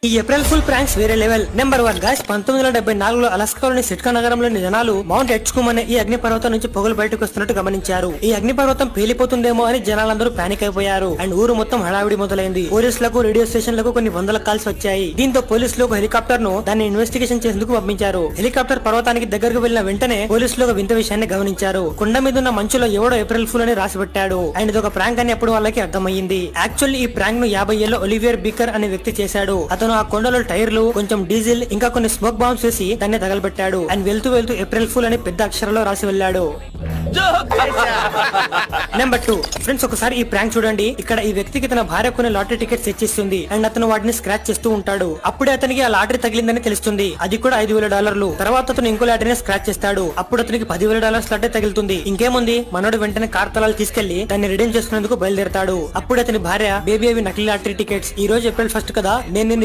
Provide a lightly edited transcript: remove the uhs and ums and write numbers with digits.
ఈ April full pranks వేరే level. Number 1 guys, 1974లో అలాస్కాలోని సిట్కా నగరంలోని జనాలు మౌంట్ ఎచ్కుమ్ అనే ఈ అగ్నిపర్వతం నుంచి పొగలు బయటకు వస్తున్నట్టు గమనించారు. ఈ అగ్నిపర్వతం పేలిపోతుందేమో అని జనాలందరూ పానిక్ అయిపోయారు. అండ్ ఊరు మొత్తం హడావిడి మొదలైంది. పోలీసులకు, రేడియో స్టేషన్లకు కొన్ని వందల కాల్స్ వచ్చాయి. దీంతో పోలీసులు ఒక హెలికాప్టర్ ను దాన్ని ఇన్వెస్టిగేషన్ చేసేందుకు పంపించారు. హెలికాప్టర్ పర్వతానికి దగ్గరకు వెళ్లిన వెంటనే పోలీసులు ఒక వింత విషయాన్ని గమనించారు. కొండ మీద ఉన్న మంచులో ఎవడో ఏప్రిల్ ఫుల్ అని రాసి పెట్టాడు. అండ్ ఇది ఒక ప్రాంక్ అని అప్పుడు వాళ్ళకి అర్థమయ్యింది. యాక్చువల్లీ ఈ ప్రాంక్ ను 50 ఏళ్ల ఒలివియర్ బీకర్ అనే వ్యక్తి చేశాడు. అతను ఆ కొండలో టైర్లు, కొంచెం డీజిల్, ఇంకా కొన్ని స్మోక్ బాంబ్స్ వేసి దాన్ని తగలబెట్టాడు. అండ్ వెళ్తూ వెళ్తూ ఏప్రిల్ ఫుల్ అని పెద్ద అక్షరాల్లో రాసి వెళ్ళాడు. నెంబర్ 2 ఫ్రెండ్స్, ఒకసారి ఈ ప్రాంక్ చూడండి. ఇక్కడ ఈ వ్యక్తికి తన భార్య కొన్ని లాటరీ టికెట్స్ ఇచ్చిస్తుంది. అండ్ అతను వాటిని స్క్రాచ్ చేస్తూ ఉంటాడు. అప్పుడే అతనికి ఆ లాటరీ తగిలిందని తెలుస్తుంది. అది కూడా $5,000. తర్వాత అతను ఇంకో లాటరీని స్క్రాచ్ చేస్తాడు. అప్పుడు అతనికి $10,000 లాటరీ తగులుతుంది. ఇంకేముంది, మనోడు వెంటనే కార్ తలాలు తీసుకెళ్లి దాన్ని రిడీమ్ చేసుకునేందుకు బయలుదేరతాడు. అప్పుడు అతని భార్య, బేబీ అవి నకిలీ లాటరీ టికెట్స్. ఈ రోజు ఏప్రిల్ 1 కదా, నేను